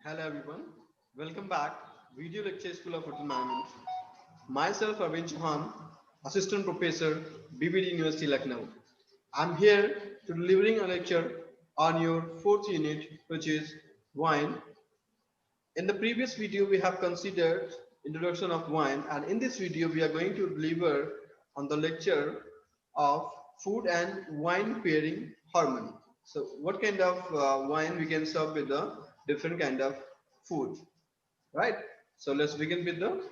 Hello everyone, welcome back. Video Lecture School of Hotel Management. Myself Arvind Chauhan, Assistant Professor, BBD University Lucknow. I'm here to delivering a lecture on your fourth unit, which is wine. In the previous video, we have considered introduction of wine, and in this video, we are going to deliver on the lecture of food and wine pairing harmony. So, what kind of wine we can serve with the different kind of food, right? So, let's begin with the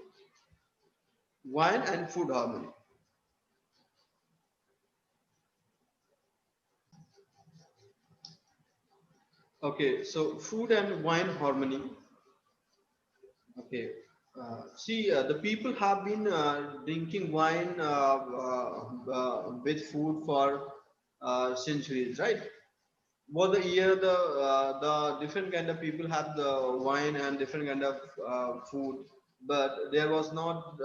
wine and food harmony. Okay, so food and wine harmony. Okay. The people have been drinking wine with food for centuries, right? Over the year, the different kind of people have the wine and different kind of food, but there was not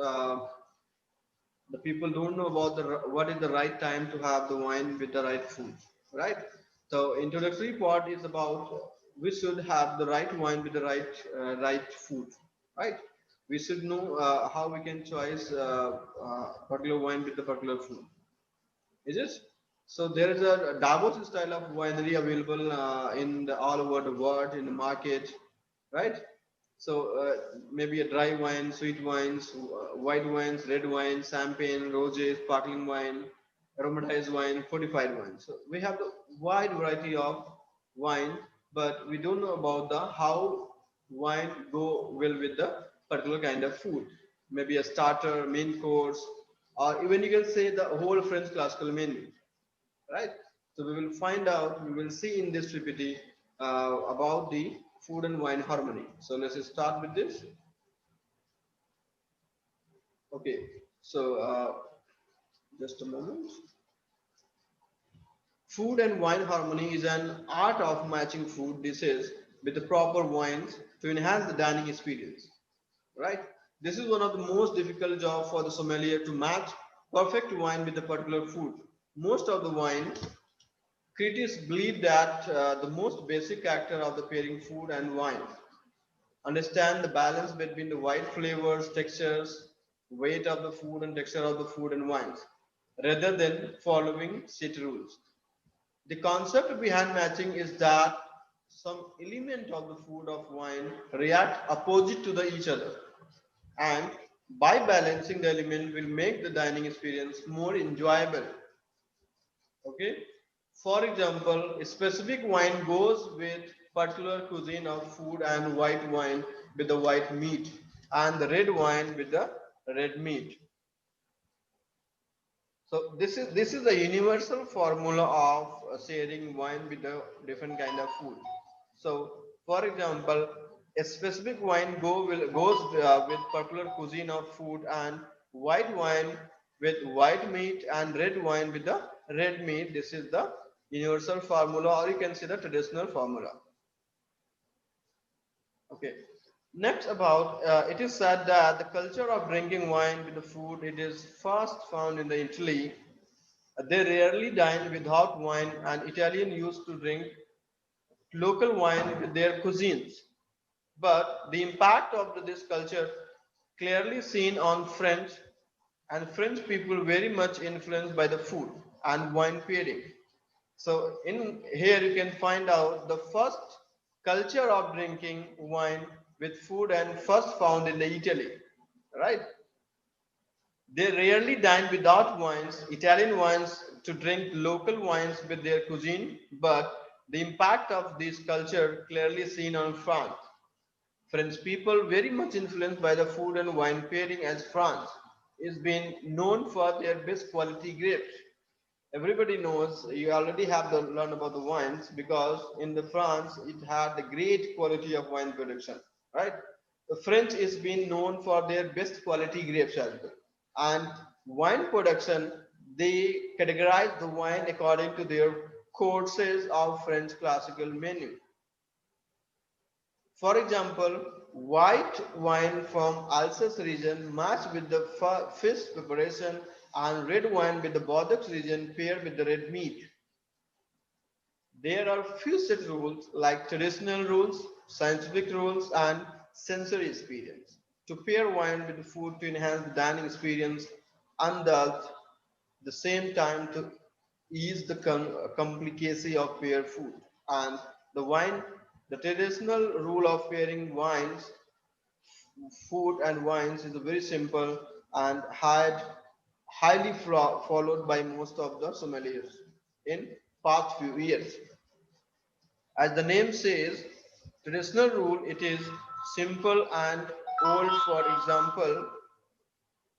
the people don't know about the what is the right time to have the wine with the right food, right? So introductory part is about we should have the right wine with the right food, right? We should know how we can choose particular wine with the particular food. Is it? So there is a diverse style of winery available all over the world in the market, right? So maybe a dry wine, sweet wines, white wines, red wine, champagne, rosé, sparkling wine, aromatized wine, fortified wine. So we have the wide variety of wine, but we don't know about the how wine go well with the particular kind of food. Maybe a starter, main course, or even you can say the whole French classical menu, right? So we will find out, we will see in this PPT about the food and wine harmony. So let's start with this. Okay, so just a moment. Food and wine harmony is an art of matching food dishes with the proper wines to enhance the dining experience, right? This is one of the most difficult jobs for the sommelier to match perfect wine with a particular food. Most of the wine critics believe that the most basic character of the pairing food and wine understand the balance between the white flavors, textures, weight of the food and texture of the food and wines, rather than following set rules. The concept behind matching is that some element of the food of wine react opposite to the each other, and by balancing the element will make the dining experience more enjoyable. Okay. For example, a specific wine goes with particular cuisine of food and white wine with the white meat and the red wine with the red meat. So this is the universal formula of sharing wine with the different kind of food. So for example, a specific wine goes with particular cuisine of food and white wine with white meat and red wine with the red meat. This is the universal formula, or you can say the traditional formula. Okay. Next about it is said that the culture of drinking wine with the food it is first found in the Italy. They rarely dine without wine, and Italian used to drink local wine with their cuisines. But the impact of this culture clearly seen on French, and French people very much influenced by the food and wine pairing. So in here you can find out the first culture of drinking wine with food and first found in the Italy, right? They rarely dine without wines, Italian wines to drink local wines with their cuisine, but the impact of this culture clearly seen on France. French people very much influenced by the food and wine pairing as France is being known for their best quality grapes. Everybody knows you already have to learn about the wines because in the France it had the great quality of wine production, right? The French is being known for their best quality grapes as well. And wine production, they categorize the wine according to their courses of French classical menu. For example, white wine from Alsace region matched with the fish preparation and red wine with the Bordeaux region paired with the red meat. There are few set rules like traditional rules scientific rules, and sensory experience. To pair wine with the food to enhance the dining experience, and the same time to ease the complicacy of pair food. And the wine, the traditional rule of pairing wines, food and wines is very simple and highly followed by most of the sommeliers in past few years. As the name says, traditional rule it is simple and old.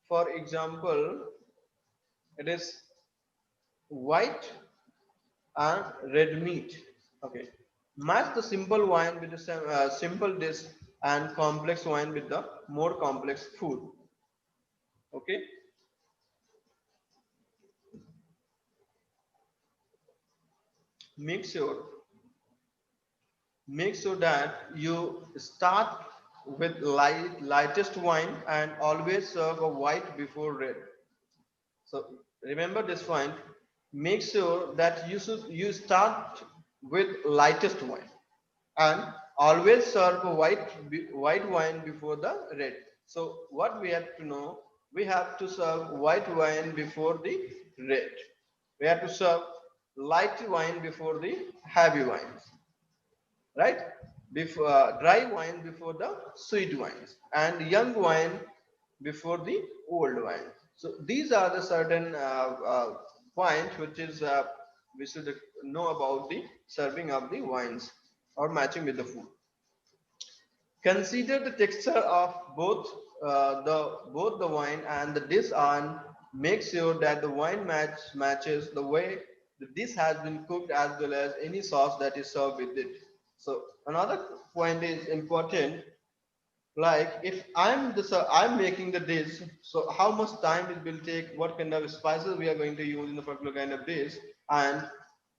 For example, it is white and red meat. Okay, match the simple wine with the simple dish and complex wine with the more complex food. Okay, make sure make sure that you start with lightest wine and always serve a white before red. So remember this point. Make sure that you start with lightest wine and always serve a white wine before the red. So what we have to know, we have to serve white wine before the red. We have to serve light wine before the heavy wines, right? Before dry wine before the sweet wines, and young wine before the old wine. So these are the certain points which is we should know about the serving of the wines or matching with the food. Consider the texture of both the wine and the dish, and make sure that the wine matches the way the dish has been cooked as well as any sauce that is served with it. So another point is important, like if I'm making the dish, so how much time it will take, what kind of spices we are going to use in the particular kind of dish, and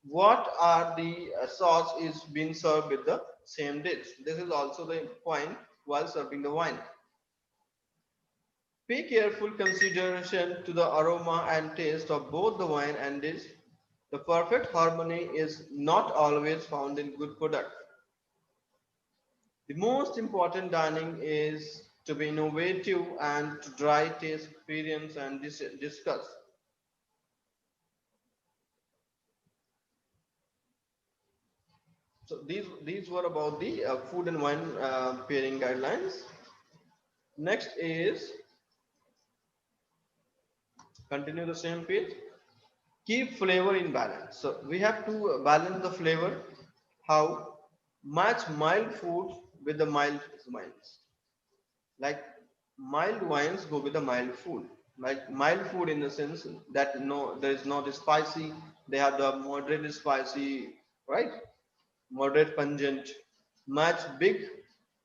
what are the sauce is being served with the same dish. This is also the point while serving the wine. Pay careful consideration to the aroma and taste of both the wine and dish. The perfect harmony is not always found in good product. The most important dining is to be innovative and to try taste, experience, and discuss. So these were about the food and wine pairing guidelines. Next is continue the same page. Keep flavor in balance. So we have to balance the flavor. How? Match mild food with the mild wines. Like mild wines go with the mild food. Like mild food in the sense that no, there is not spicy. They have the moderate spicy, right? Moderate pungent. Match big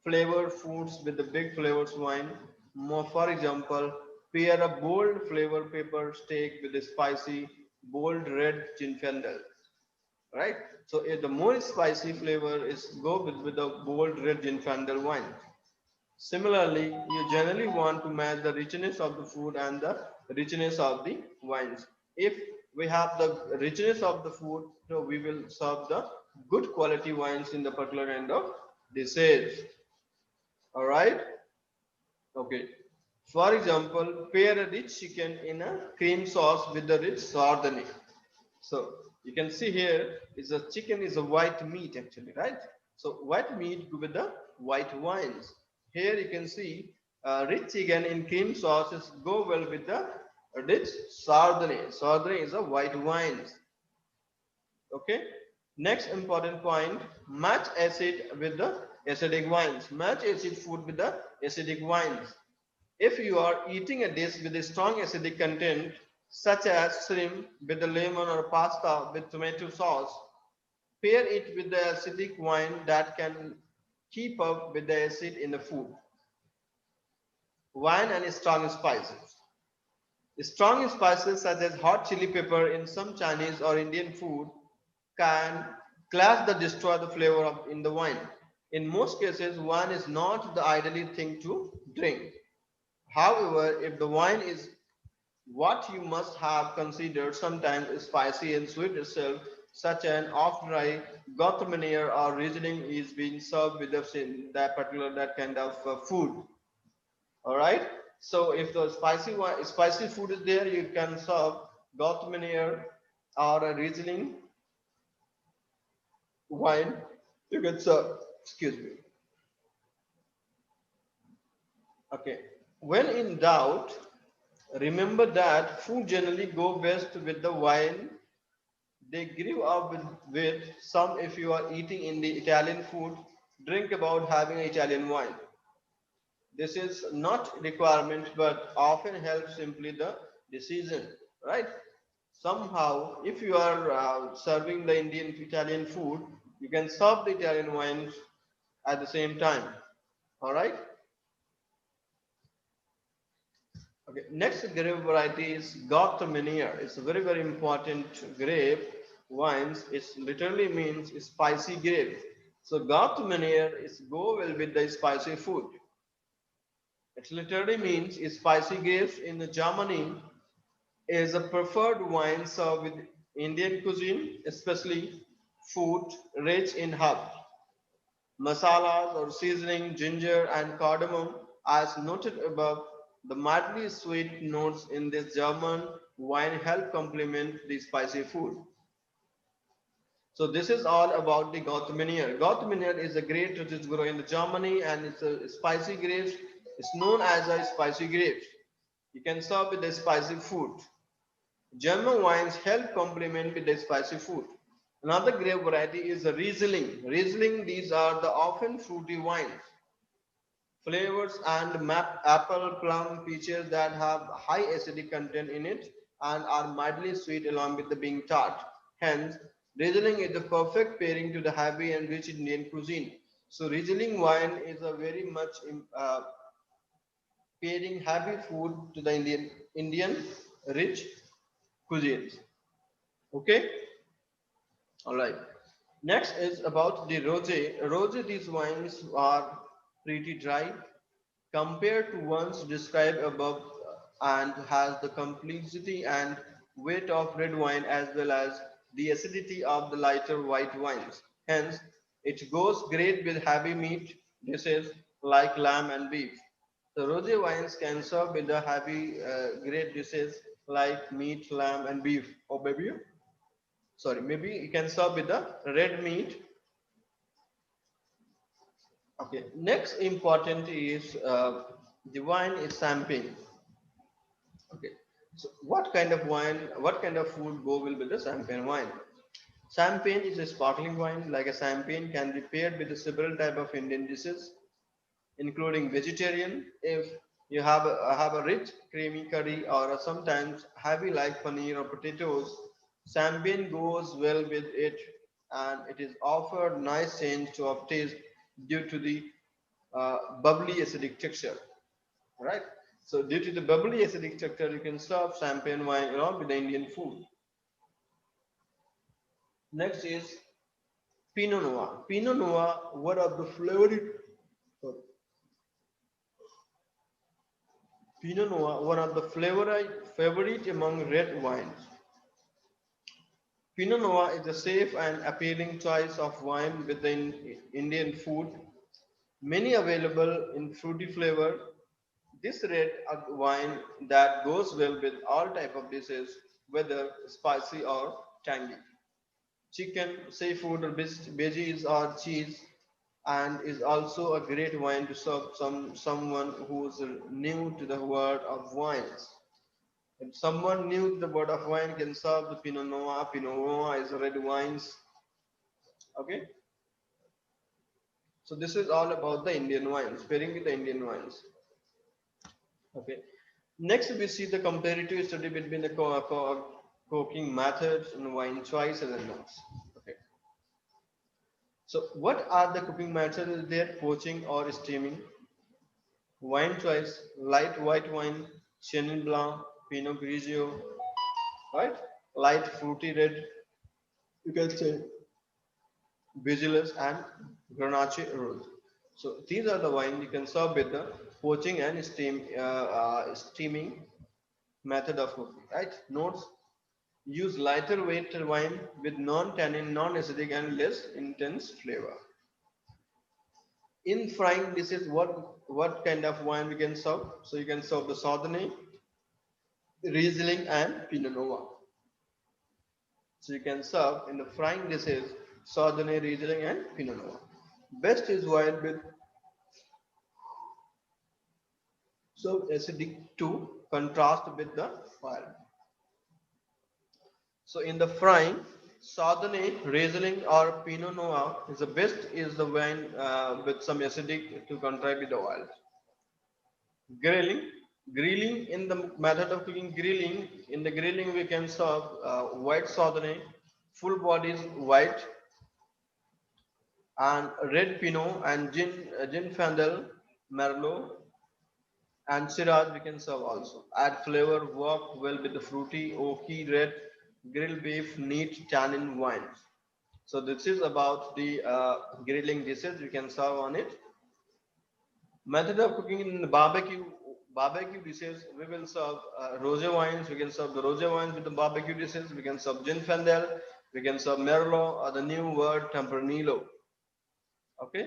flavor foods with the big flavors wine. More, for example, pair a bold flavor pepper steak with a spicy bold red Zinfandel, right? So if the more spicy flavor is go with the bold red Zinfandel wine. Similarly, you generally want to match the richness of the food and the richness of the wines. If we have the richness of the food, so we will serve the good quality wines in the particular kind of dishes. All right. Okay. For example, pair a rich chicken in a cream sauce with the rich sardine. So you can see here is a chicken is a white meat actually, right? So white meat with the white wines. Here you can see rich chicken in cream sauces go well with the rich sardine. Sardine is a white wines. Okay. Next important point: match acid with the acidic wines. Match acid food with the acidic wines. If you are eating a dish with a strong acidic content, such as shrimp with the lemon or pasta with tomato sauce, pair it with the acidic wine that can keep up with the acid in the food. Wine and strong spices. Strong spices such as hot chili pepper in some Chinese or Indian food can clash the destroy the flavor of in the wine. In most cases, wine is not the ideal thing to drink. However, if the wine is what you must have considered, sometimes spicy and sweet itself such an off-dry Gothmanier or Riesling is being served with that particular that kind of food. All right. So if the spicy food is there, you can serve Gothmanier or a Riesling wine. You can serve. Excuse me. Okay. When in doubt, remember that food generally go best with the wine they grew up with. Some, if you are eating in the Italian food, drink about having Italian wine. This is not requirement, but often helps simply the decision, right? Somehow, if you are serving the Indian Italian food, you can serve the Italian wines at the same time. All right. Okay. Next grape variety is Gothmanier. It's a very important grape wines. It literally means spicy grape. So Gothmanier is go well with the spicy food. It literally means spicy grapes in Germany is a preferred wine served with Indian cuisine, especially food rich in herbs, masalas or seasoning, ginger and cardamom. As noted above, the mildly sweet notes in this German wine help complement the spicy food. So this is all about the Gothmanier. Gothmanier is a grape which is grown in Germany and it's a spicy grapes. It's known as a spicy grapes. You can serve with the spicy food. German wines help complement with the spicy food. Another grape variety is the Riesling. Riesling, these are the often fruity wines. Flavors and apple, plum, peaches that have high acidic content in it and are mildly sweet along with the being tart. Hence, Riesling is the perfect pairing to the heavy and rich Indian cuisine. So Riesling wine is a very much pairing heavy food to the Indian rich cuisines. Okay, all right. Next is about the rosé. Rosé, these wines are pretty dry compared to ones described above and has the complexity and weight of red wine as well as the acidity of the lighter white wines. Hence, it goes great with heavy meat dishes like lamb and beef. The rosé wines can serve with the heavy great dishes like meat, lamb, and beef. Or maybe you can serve with the red meat. Okay. Next important is the wine is champagne. Okay. So what kind of wine, what kind of food go well with the champagne wine? Champagne is a sparkling wine. Like a champagne can be paired with several type of Indian dishes, including vegetarian. If you have a rich creamy curry or sometimes heavy like paneer or potatoes, champagne goes well with it, and it is offered nice change to of taste due to the bubbly acidic texture. Right. So due to the bubbly acidic structure, you can serve champagne wine along with the Indian food. Next is Pinot Noir. Pinot Noir, one of the sorry, Pinot Noir, one of the favorite among red wines. Pinot Noir is a safe and appealing choice of wine within Indian food. Many available in fruity flavor. This red wine that goes well with all type of dishes, whether spicy or tangy. Chicken, seafood, or veggies or cheese, and is also a great wine to serve someone who's new to the world of wines. If someone new to the world of wine can serve the Pinot Noir. Pinot Noir is red wines. Okay, so this is all about the Indian wines, pairing with the Indian wines. Okay, next we see the comparative study between the cooking methods and wine choice elements. Okay, so what are the cooking methods there? Poaching or steaming. Wine choice, light white wine, Chenin Blanc, Pinot Grigio, right? Light fruity red, you can say Vigilus and Grenache Rose. So these are the wine you can serve with the poaching and steaming method of cooking, right? Notes. Use lighter weight wine with non-tannin, non-acidic, and less intense flavor. In frying dishes, what kind of wine we can serve? So you can serve the Chardonnay, Riesling, and Pinot Noir. So you can serve in the frying dishes Chardonnay, Riesling, and Pinot Noir. Best is wine with so acidic to contrast with the fire. So in the frying, Chardonnay, Riesling, or Pinot Noir is the best. Is the wine with some acidic to contrast with the oil. Grilling, grilling in the method of cooking grilling. In the grilling, we can serve white Chardonnay, full bodies white, and red Pinot and Zinfandel, Merlot, and Shiraz we can serve also. Add flavor, work well with the fruity, oaky, red, grilled beef, neat, tannin wines. So this is about the grilling dishes you can serve on it. Method of cooking in the barbecue dishes we will serve rosé wines. We can serve the rosé wines with the barbecue dishes. We can serve Zinfandel. We can serve Merlot or the new word Tempranillo. Okay,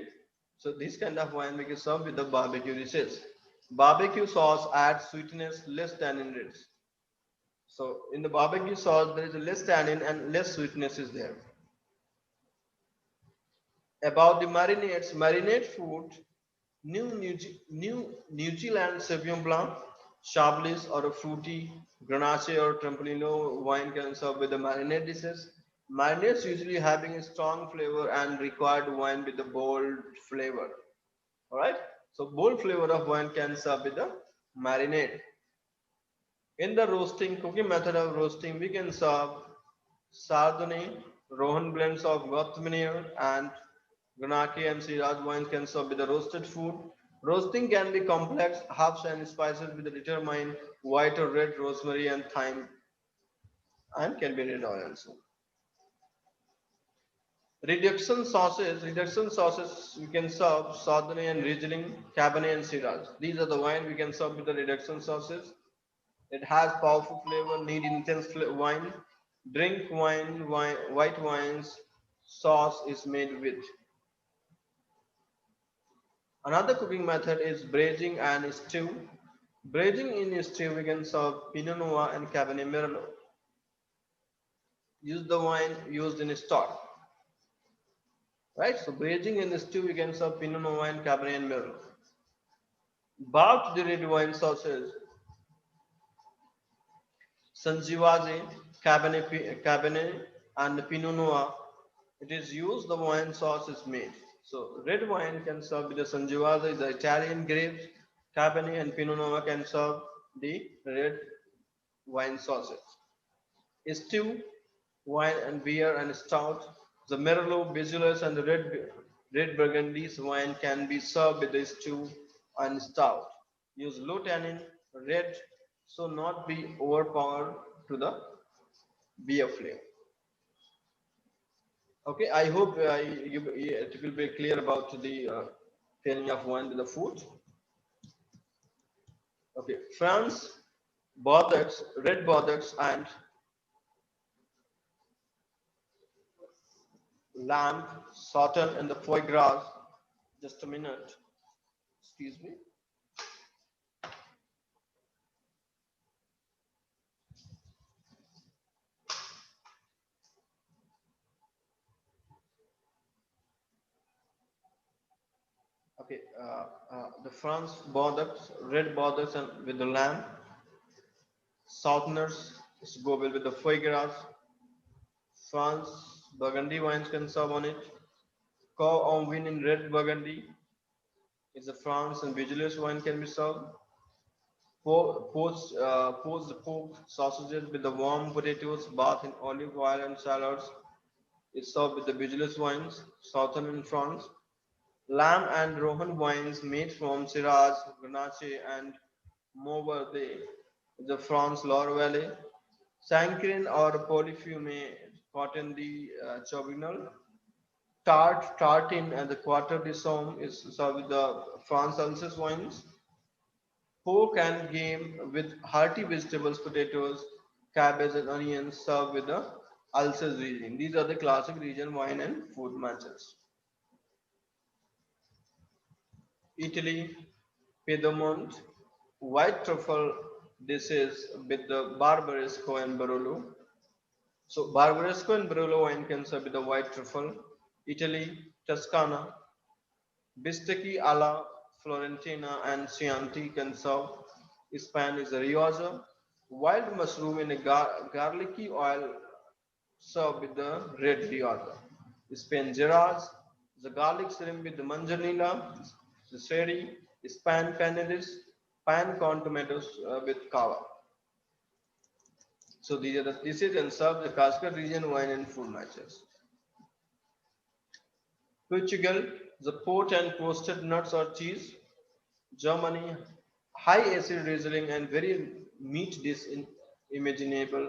so this kind of wine we can serve with the barbecue dishes. Barbecue sauce adds sweetness, less tannin rich. So in the barbecue sauce there is a less tannin and less sweetness is there. About the marinades, marinade food, New Zealand Sauvignon Blanc, Chablis or a fruity Grenache or Tempranillo wine can serve with the marinade dishes. Marinades usually having a strong flavor and required wine with a bold flavor. Alright, so bold flavor of wine can serve with the marinade. In the roasting, cooking method of roasting, we can serve Chardonnay, Rohan blends of Gauthmanier and Granaki and Shiraz wines can serve with the roasted food. Roasting can be complex, herbs and spices with the determined white or red rosemary and thyme and can be red oil also. Reduction sauces we can serve Chardonnay and Riesling, Cabernet and Shiraz. These are the wine we can serve with the reduction sauces. It has powerful flavor, need intense wine. Drink white wines sauce is made with. Another cooking method is braising and stew. Braising in stew we can serve Pinot Noir and Cabernet Merlot. Use the wine used in stock. Right? So braising in stew we can serve Pinot Noir and Cabernet and Merlot. Barked the red wine sauces Sangiovese, Cabernet, and Pinot Noir. It is used the wine sauce is made. So red wine can serve with the Sangiovese, the Italian grapes, Cabernet, and Pinot Noir can serve the red wine sauces. Stew, wine and beer and stout. The Merlot, Beaujolais, and the red Burgundy's wine can be served with the stew and stout. Use low tannin, red, so not be overpowered to the beer flavor. Okay, I hope it will be clear about the pairing of wine with the food. Okay, France, Bordeaux, red Bordeaux, and lamb, sauteed in the foie gras. Just a minute, excuse me. Okay, the France Bordeaux, red Bordeaux, and with the lamb, Southerners go well with the foie gras. France Burgundy wines can serve on it. Cow en vin in red Burgundy is a France and Beaujolais wine can be served. Poached pork sausages with the warm potatoes, bath in olive oil and salads is served with the Beaujolais wines, southern in France. Lamb and Rohan wines made from Shiraz, Grenache, and Mourvedre, the France Loire Valley. Sancrin or Polyfume, cotton the Chauvignol. Tartin and the Quarter de Somme is served with the France Alsace wines. Pork and game with hearty vegetables, potatoes, cabbage and onions served with the Alsace region. These are the classic region wine and food matches. Italy, Piedmont, white truffle dishes with the Barbaresco and Barolo. So Barbaresco and Barolo wine can serve with the white truffle. Italy, Toscana, bistecchi alla Florentina and Chianti can serve. Spain is a Rioja. Wild mushroom in a garlicky oil served with the red Rioja. Spain Geras, the garlic shrimp with the manzanilla, the sherry, Spain panellis, pan con tomatoes with cava. So these are the dishes and serve the Cascade region wine and food matches. Portugal, the pot and toasted nuts or cheese. Germany, high acid Riesling and very meat dish in imaginable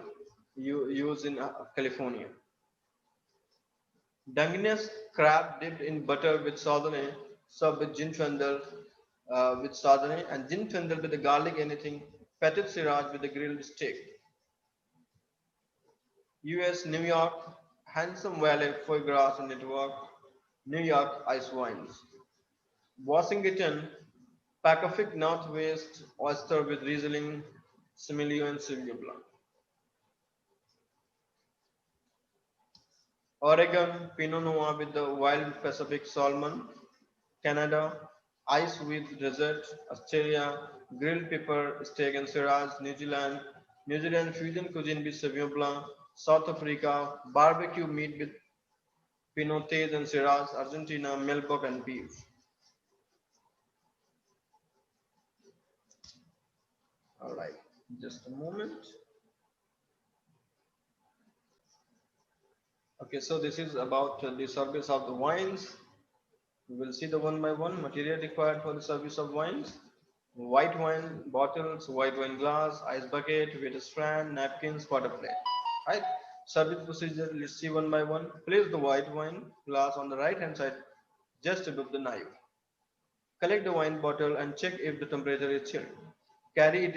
used in California. Dungeness crab dipped in butter with Chardonnay, served with Zinfandel with Chardonnay and Zinfandel with the garlic anything, petit siraj with the grilled steak. US, New York, Handsome Valley foie gras network, New York ice wines. Washington, Pacific Northwest oyster with Riesling, Semillon and Sauvignon Blanc. Oregon, Pinot Noir with the wild Pacific salmon. Canada, ice with dessert. Australia, grilled pepper, steak and Syrah. New Zealand fusion cuisine with Sauvignon Blanc. South Africa, barbecue meat with pinotage and Syrah. Argentina, melbourne and beef. All right, just a moment. Okay, so this is about the service of the wines. We will see the one by one material required for the service of wines. White wine bottles, white wine glass, ice bucket, waiter strand, napkins, water plate. Right? Service procedure, let's see one by one. Place the white wine glass on the right hand side just above the knife. Collect the wine bottle and check if the temperature is chilled. Carry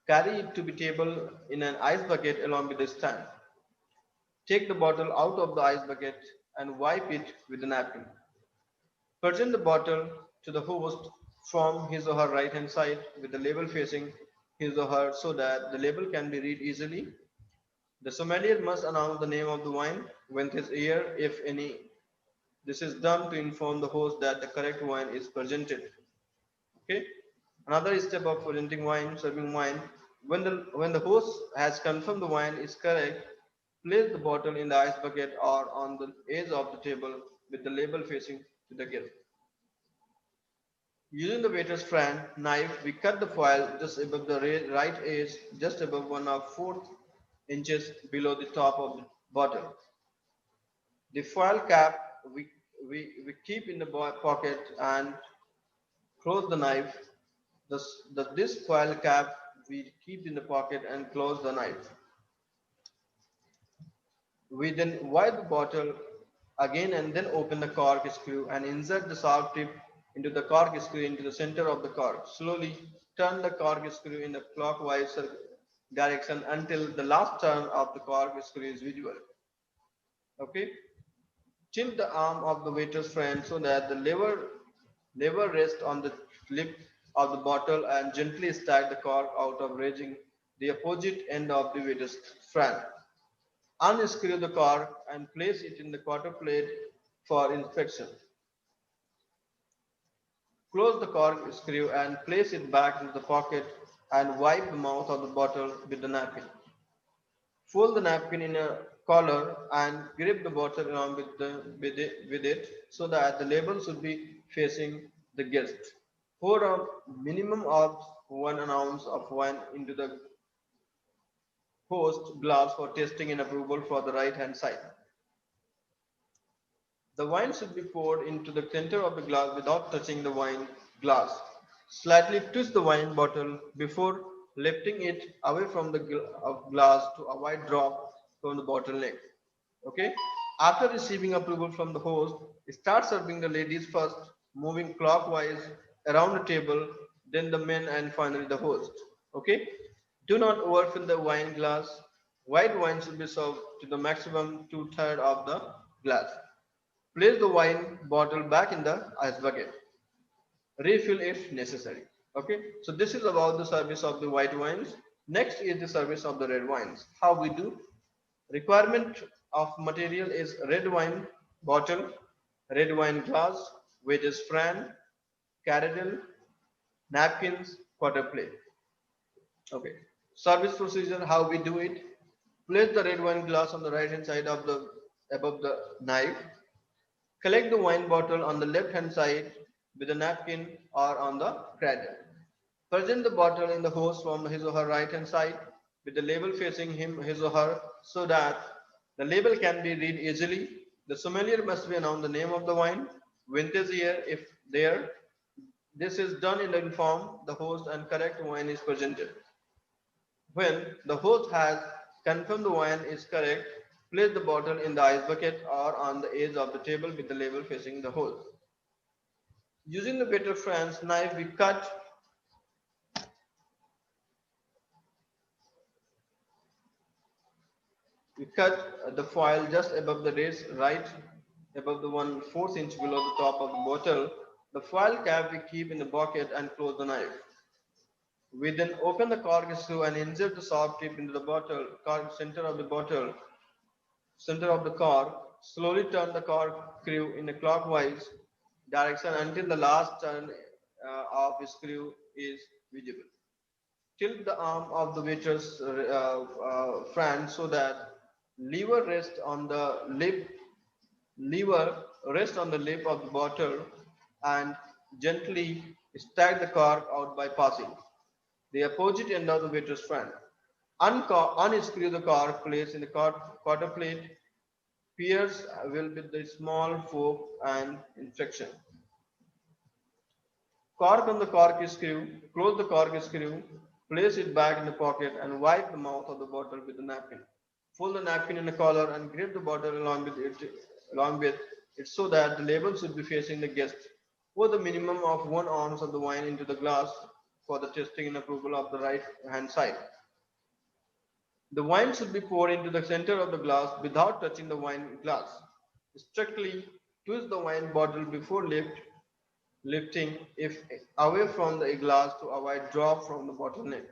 carry it to be table in an ice bucket along with the stand. Take the bottle out of the ice bucket and wipe it with a napkin. Present the bottle to the host from his or her right hand side with the label facing his or her so that the label can be read easily. The sommelier must announce the name of the wine with his ear, if any. This is done to inform the host that the correct wine is presented. Okay. Another step of presenting wine, serving wine. When the host has confirmed the wine is correct, place the bottle in the ice bucket or on the edge of the table with the label facing to the guest. Using the waiter's friend knife, we cut the foil just above the right edge, just above 1/4 inches below the top of the bottle. The foil cap we keep in the pocket and close the knife. This foil cap we keep in the pocket and close the knife. We then wipe the bottle again and then open the cork screw and insert the sharp tip into the cork screw into the center of the cork. Slowly turn the cork screw in a clockwise direction until the last turn of the cork screw is visible. Okay. Tilt the arm of the waiter's friend so that the lever rests on the lip of the bottle and gently stack the cork out of raising the opposite end of the waiter's friend. Unscrew the cork and place it in the quarter plate for inspection. Close the cork screw and place it back into the pocket and wipe the mouth of the bottle with the napkin. Fold the napkin in a collar and grip the bottle along with it so that the label should be facing the guest. Pour a minimum of 1 ounce of wine into the host glass for tasting and approval for the right hand side. The wine should be poured into the center of the glass without touching the wine glass. Slightly twist the wine bottle before lifting it away from the glass to avoid drop from the bottleneck. Okay. After receiving approval from the host, start serving the ladies first, moving clockwise around the table, then the men, and finally the host. Okay. Do not overfill the wine glass. White wine should be served to the maximum two-thirds of the glass. Place the wine bottle back in the ice bucket. Refill if necessary. Okay, so this is about the service of the white wines. Next is the service of the red wines. How we do? Requirement of material is red wine bottle, red wine glass, wedges fran, caradel, napkins, quarter plate. Okay. Service procedure, how we do it. Place the red wine glass on the right hand side of the above the knife. Collect the wine bottle on the left hand side with a napkin or on the cradle. Present the bottle in the host from his or her right hand side with the label facing him, his or her, so that the label can be read easily. The sommelier must be announced the name of the wine, vintage year if there. This is done in the inform the host and correct wine is presented. When the host has confirmed the wine is correct, place the bottle in the ice bucket or on the edge of the table with the label facing the host. Using the better French knife, we cut the foil just above the race, right above the 1/4 inch below the top of the bottle. The foil cap we keep in the bucket and close the knife. We then open the cork screw and insert the soft tip into the bottle, cork center of the cork. Slowly turn the cork screw in a clockwise direction until the last turn of the screw is visible. Tilt the arm of the waiter's fan so that lever rests on the lip lever rests on the lip of the bottle and gently stack the cork out by passing the opposite end of the waiter's fan. Unscrew the cork, place in the quarter plate. Pierce will be the small fork and infection. Cork on the cork screw. Close the cork screw. Place it back in the pocket and wipe the mouth of the bottle with a napkin. Fold the napkin in a collar and grip the bottle along with it so that the label should be facing the guest. Pour the minimum of 1 ounce of the wine into the glass for the testing and approval of the right hand side. The wine should be poured into the center of the glass without touching the wine glass. Strictly twist the wine bottle before lifting if away from the glass to avoid drop from the bottleneck.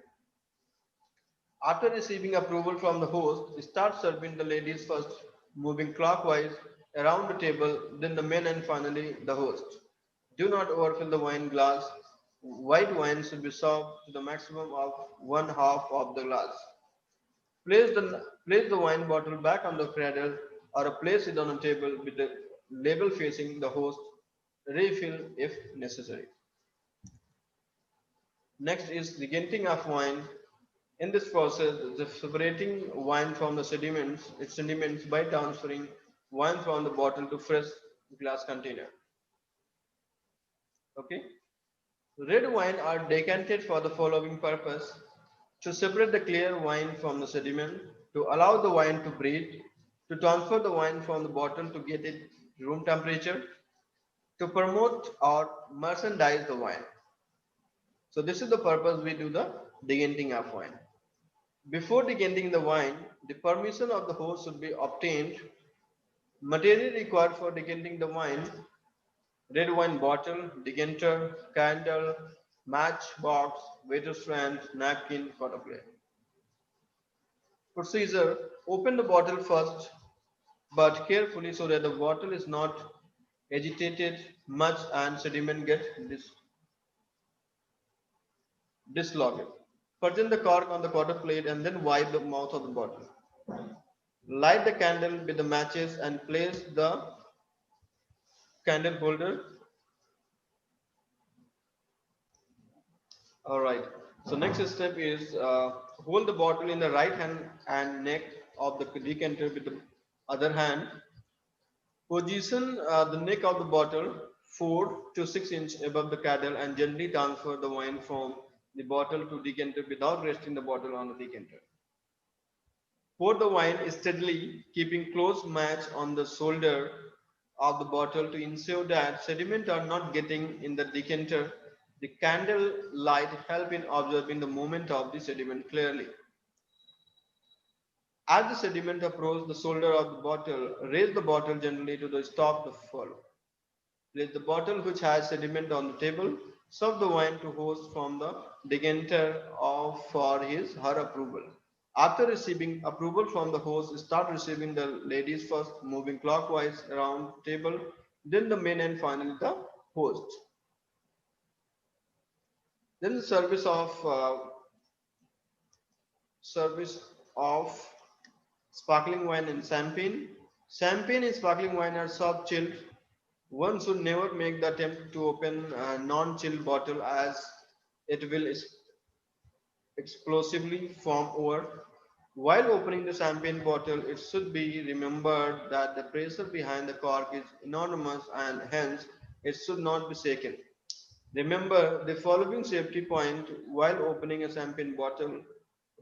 After receiving approval from the host, start serving the ladies first, moving clockwise around the table, then the men and finally the host. Do not overfill the wine glass. White wine should be served to the maximum of 1/2 of the glass. Place the wine bottle back on the cradle or place it on a table with the label facing the host. Refill if necessary. Next is decanting of wine. In this process, the separating wine from the sediments by transferring wine from the bottle to fresh glass container. Okay. Red wine are decanted for the following purpose: to separate the clear wine from the sediment, to allow the wine to breathe, to transfer the wine from the bottle to get it room temperature, to promote or merchandise the wine. So this is the purpose we do the decanting of wine. Before decanting the wine, the permission of the host should be obtained. Material required for decanting the wine: red wine bottle, decanter, candle, matchbox, waiter's stand, napkin, photograph. Procedure: open the bottle first, but carefully so that the bottle is not agitated much and sediment gets dislodged. Present the cork on the quarter plate and then wipe the mouth of the bottle. Light the candle with the matches and place the candle holder. All right. So next step is hold the bottle in the right hand and neck of the decanter with the other hand. Position the neck of the bottle 4 to 6 inch above the cradle and gently transfer the wine from the bottle to decanter without resting the bottle on the decanter. Pour the wine steadily, keeping close match on the shoulder of the bottle to ensure that sediment are not getting in the decanter. The candle light help in observing the movement of the sediment clearly. As the sediment approaches the shoulder of the bottle, raise the bottle gently to the stop the flow. Place the bottle which has sediment on the table. Serve the wine to host from the decanter of for his her approval. After receiving approval from the host, start receiving the ladies first, moving clockwise around the table, then the men and finally the host. Then the service of sparkling wine and champagne. Champagne and sparkling wine are served chilled. One should never make the attempt to open a non-chilled bottle as it will explosively form over. While opening the champagne bottle, it should be remembered that the pressure behind the cork is enormous and hence it should not be shaken. Remember the following safety point while opening a champagne bottle.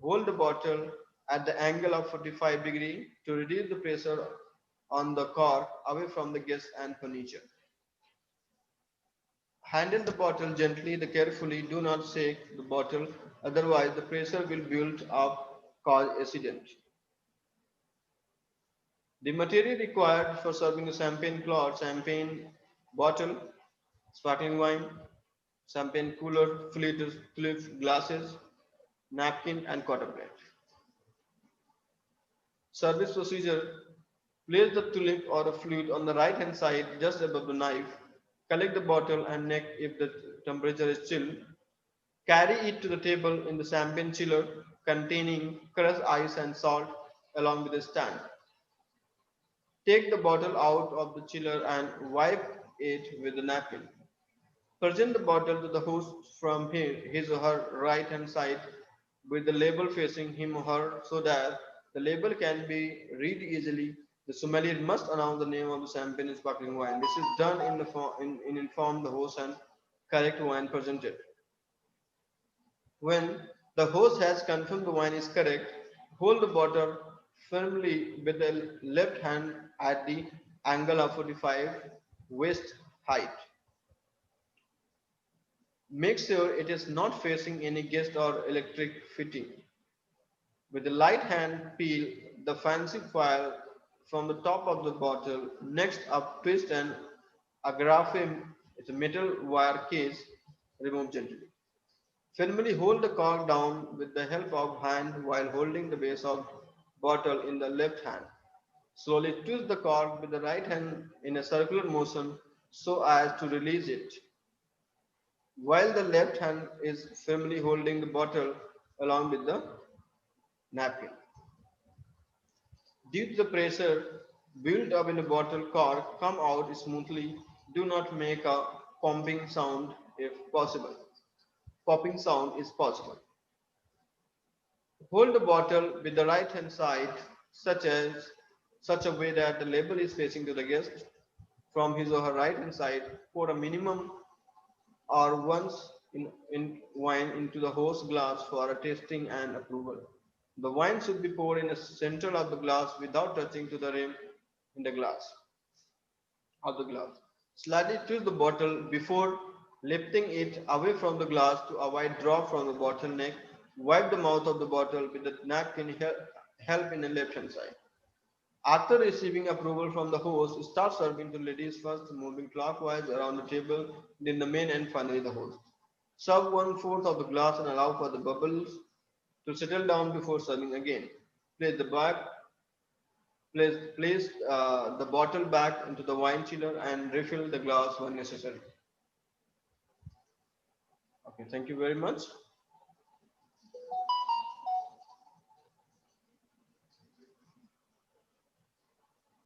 Hold the bottle at the angle of 45 degree to reduce the pressure on the cork away from the guests and furniture. Handle the bottle gently and carefully. Do not shake the bottle, otherwise the pressure will build up, cause accident. The material required for serving a champagne cloth, champagne bottle, sparkling wine, champagne cooler, flute glasses, napkin, and quarter plate. Service procedure: place the tulip or a flute on the right hand side just above the knife. Collect the bottle and neck if the temperature is chill. Carry it to the table in the champagne chiller containing crushed ice and salt along with a stand. Take the bottle out of the chiller and wipe it with a napkin. Present the bottle to the host from his or her right hand side with the label facing him or her so that the label can be read easily. The sommelier must announce the name of the champagne and sparkling wine. This is done in inform the host and correct wine presented. When the host has confirmed the wine is correct, hold the bottle firmly with the left hand at the angle of 45 waist height. Make sure it is not facing any guest or electric fitting. With the right hand, peel the fancy foil from the top of the bottle. Next up, twist and agrafe, it's a metal wire case, remove gently. Firmly hold the cork down with the help of hand while holding the base of bottle in the left hand. Slowly twist the cork with the right hand in a circular motion so as to release it, while the left hand is firmly holding the bottle along with the napkin. Due to the pressure built up in the bottle cork, come out smoothly. Do not make a popping sound if possible. Popping sound is possible. Hold the bottle with the right hand side, such a way that the label is facing to the guest. From his or her right hand side, pour a minimum or once in wine into the host glass for a tasting and approval. The wine should be poured in the center of the glass without touching to the rim in the glass of the glass. Slightly twist the bottle before lifting it away from the glass to avoid drop from the bottle neck. Wipe the mouth of the bottle with the napkin help in the left hand side. After receiving approval from the host, start serving to ladies first, moving clockwise around the table, then the men and finally the host. Serve one-fourth of the glass and allow for the bubbles to settle down before serving again. Place the back, place the bottle back into the wine chiller and refill the glass when necessary. Okay, thank you very much.